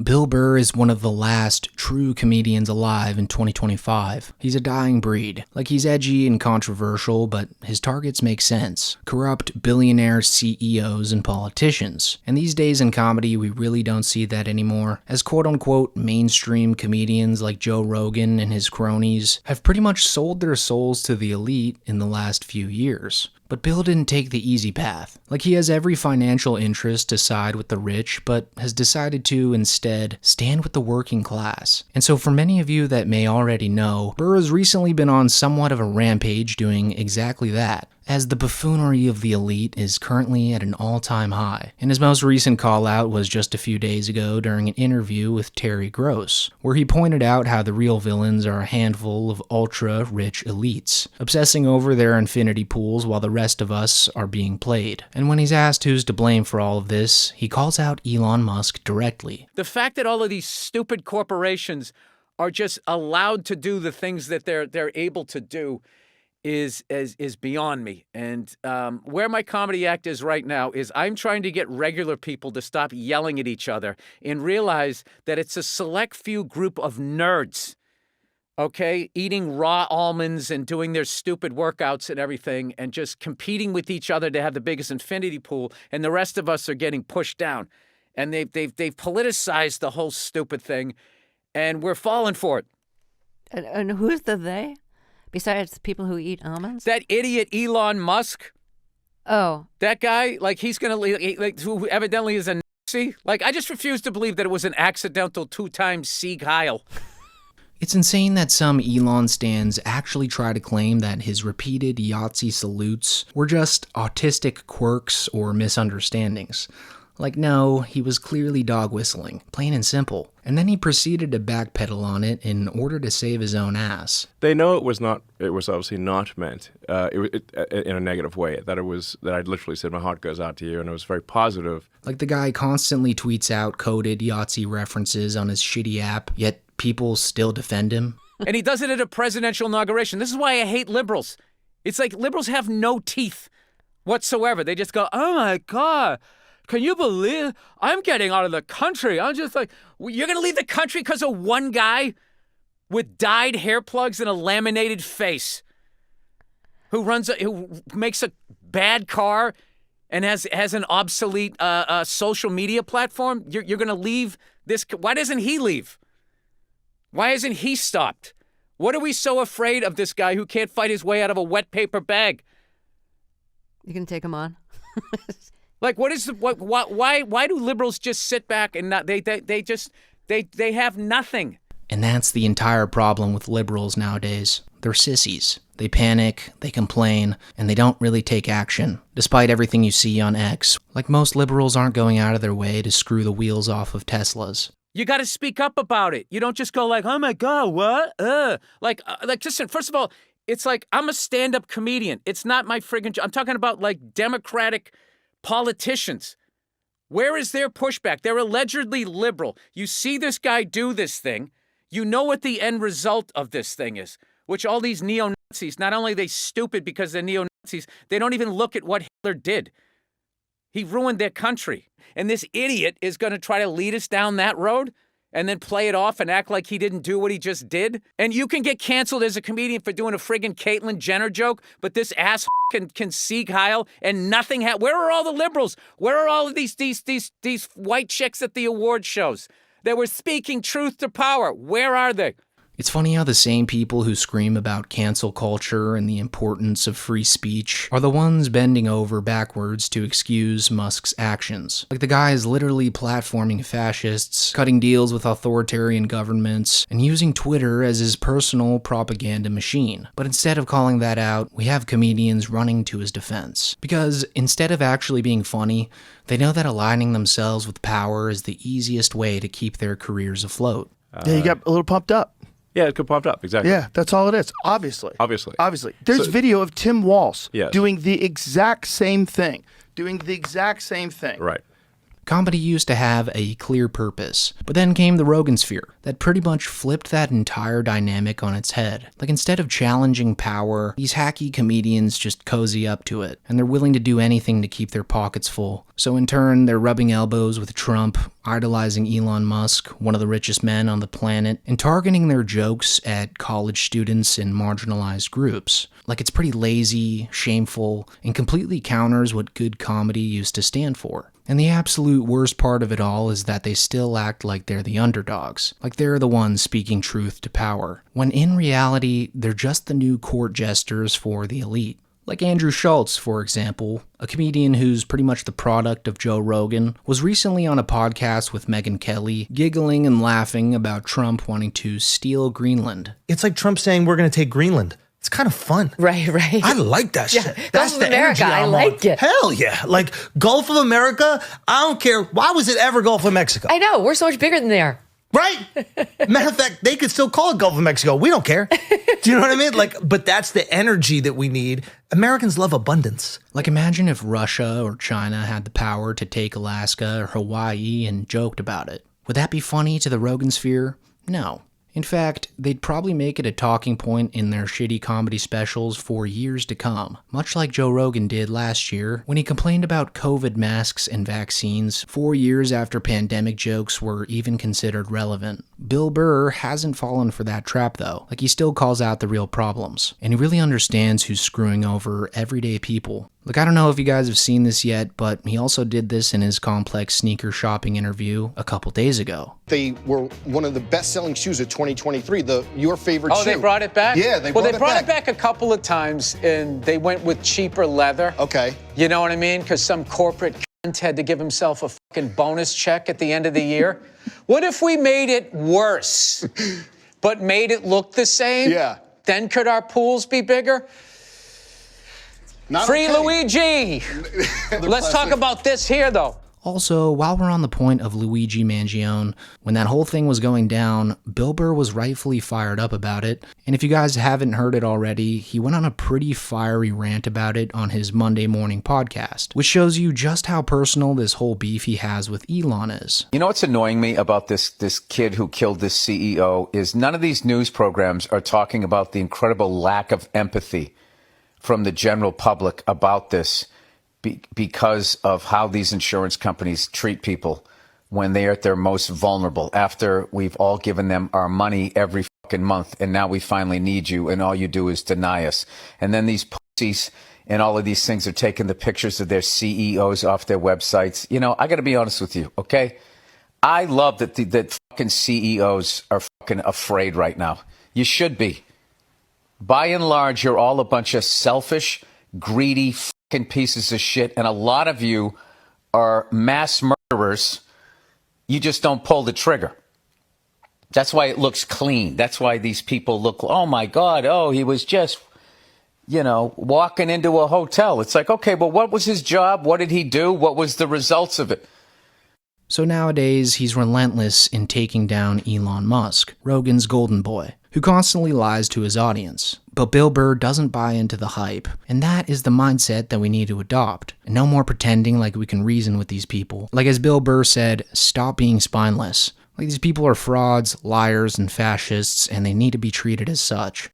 Bill Burr is one of the last true comedians alive in 2025. He's a dying breed. Like, he's edgy and controversial, but his targets make sense. Corrupt billionaire CEOs and politicians. And these days in comedy, we really don't see that anymore, as quote-unquote mainstream comedians like Joe Rogan and his cronies have pretty much sold their souls to the elite in the last few years. But Bill didn't take the easy path. Like, he has every financial interest to side with the rich, but has decided to, instead, stand with the working class. And so for many of you that may already know, Burr has recently been on somewhat of a rampage doing exactly that, as the buffoonery of the elite is currently at an all-time high. And his most recent call-out was just a few days ago during an interview with Terry Gross, where he pointed out how the real villains are a handful of ultra-rich elites, obsessing over their infinity pools while the rest of us are being played. And when he's asked who's to blame for all of this, he calls out Elon Musk directly. The fact that all of these stupid corporations are just allowed to do the things that they're able to do is beyond me. And where my comedy act is right now is I'm trying to get regular people to stop yelling at each other and realize that it's a select few group of nerds, okay, eating raw almonds and doing their stupid workouts and everything and just competing with each other to have the biggest infinity pool, and the rest of us are getting pushed down. And they've politicized the whole stupid thing, and we're falling for it. And who's the they? Besides people who eat almonds? That idiot Elon Musk. Oh. That guy, like, he's going to, like, who evidently is a Nazi. Like, I just refuse to believe that it was an accidental 2-time Sieg Heil. It's insane that some Elon stans actually try to claim that his repeated Yahtzee salutes were just autistic quirks or misunderstandings. Like, no, he was clearly dog whistling, plain and simple. And then he proceeded to backpedal on it in order to save his own ass. They know it was obviously not meant in a negative way. That I'd literally said my heart goes out to you, and it was very positive. Like, the guy constantly tweets out coded Yahtzee references on his shitty app, yet people still defend him. And he does it at a presidential inauguration. This is why I hate liberals. It's like liberals have no teeth whatsoever. They just go, oh my God, can you believe I'm getting out of the country? I'm just like, you're going to leave the country because of one guy with dyed hair plugs and a laminated face who makes a bad car and has an obsolete social media platform? You're going to leave this. Why doesn't he leave? Why isn't he stopped? What are we so afraid of this guy who can't fight his way out of a wet paper bag? You can take him on. Like, why do liberals just sit back and not, they have nothing? And that's the entire problem with liberals nowadays. They're sissies. They panic, they complain, and they don't really take action, despite everything you see on X. Like, most liberals aren't going out of their way to screw the wheels off of Teslas. You got to speak up about it. You don't just go like, oh my God, what? Like, listen, first of all, it's like, I'm a stand-up comedian. It's not my friggin' job. I'm talking about, like, Democratic politicians. Where is their pushback? They're allegedly liberal. You see this guy do this thing. You know what the end result of this thing is, which all these neo-Nazis, not only are they stupid because they're neo-Nazis, they don't even look at what Hitler did. He ruined their country. And this idiot is going to try to lead us down that road and then play it off and act like he didn't do what he just did. And you can get canceled as a comedian for doing a friggin' Caitlyn Jenner joke, but this ass can Sieg Heil and nothing. Where are all the liberals? Where are all of these white chicks at the award shows that were speaking truth to power? Where are they? It's funny how the same people who scream about cancel culture and the importance of free speech are the ones bending over backwards to excuse Musk's actions. Like, the guy is literally platforming fascists, cutting deals with authoritarian governments, and using Twitter as his personal propaganda machine. But instead of calling that out, we have comedians running to his defense. Because instead of actually being funny, they know that aligning themselves with power is the easiest way to keep their careers afloat. Yeah, you got a little pumped up. Yeah, it could pop up, exactly. Yeah, that's all it is. Obviously. There's video of Tim Walsh doing the exact same thing. Right. Comedy used to have a clear purpose, but then came the Rogan sphere that pretty much flipped that entire dynamic on its head. Like, instead of challenging power, these hacky comedians just cozy up to it, and they're willing to do anything to keep their pockets full. So in turn, they're rubbing elbows with Trump, idolizing Elon Musk, one of the richest men on the planet, and targeting their jokes at college students and marginalized groups. Like, it's pretty lazy, shameful, and completely counters what good comedy used to stand for. And the absolute worst part of it all is that they still act like they're the underdogs, like they're the ones speaking truth to power, when in reality, they're just the new court jesters for the elite. Like Andrew Schulz, for example, a comedian who's pretty much the product of Joe Rogan, was recently on a podcast with Megyn Kelly, giggling and laughing about Trump wanting to steal Greenland. It's like Trump saying we're going to take Greenland. It's kind of fun. Right. I like that shit. That's Gulf of the America, energy I I'm like on. it. Hell yeah. Like, Gulf of America, I don't care. Why was it ever Gulf of Mexico? I know. We're so much bigger than they are. Right? Matter of fact, they could still call it Gulf of Mexico. We don't care. Do you know what I mean? Like, but that's the energy that we need. Americans love abundance. Like, imagine if Russia or China had the power to take Alaska or Hawaii and joked about it. Would that be funny to the Rogan sphere? No. In fact, they'd probably make it a talking point in their shitty comedy specials for years to come, much like Joe Rogan did last year when he complained about COVID masks and vaccines 4 years after pandemic jokes were even considered relevant. Bill Burr hasn't fallen for that trap though. Like, he still calls out the real problems, and he really understands who's screwing over everyday people. Look, I don't know if you guys have seen this yet, but he also did this in his complex sneaker shopping interview a couple days ago. They were one of the best-selling shoes of 2023, your favorite shoe. Oh, they brought it back? Yeah, they brought it back a couple of times, and they went with cheaper leather. Okay. You know what I mean? Because some corporate cunt had to give himself a fucking bonus check at the end of the year. What if we made it worse, but made it look the same? Yeah. Then could our pools be bigger? Not Free okay. Luigi! Let's talk about this here, though. Also, while we're on the point of Luigi Mangione, when that whole thing was going down, Bill Burr was rightfully fired up about it. And if you guys haven't heard it already, he went on a pretty fiery rant about it on his Monday morning podcast, which shows you just how personal this whole beef he has with Elon is. You know what's annoying me about this kid who killed this CEO is none of these news programs are talking about the incredible lack of empathy from the general public about this because of how these insurance companies treat people when they are at their most vulnerable, after we've all given them our money every fucking month, and now we finally need you, and all you do is deny us. And then these pussies and all of these things are taking the pictures of their CEOs off their websites. You know, I got to be honest with you, okay? I love that that fucking CEOs are fucking afraid right now. You should be. By and large, you're all a bunch of selfish, greedy fucking pieces of shit, and a lot of you are mass murderers. You just don't pull the trigger. That's why it looks clean. That's why these people look, oh my God, oh, he was just, you know, walking into a hotel. It's like, okay, but what was his job? What did he do? What was the results of it? So nowadays, he's relentless in taking down Elon Musk, Rogan's golden boy, who constantly lies to his audience. But Bill Burr doesn't buy into the hype, and that is the mindset that we need to adopt. And no more pretending like we can reason with these people. Like, as Bill Burr said, stop being spineless. Like, these people are frauds, liars, and fascists, and they need to be treated as such.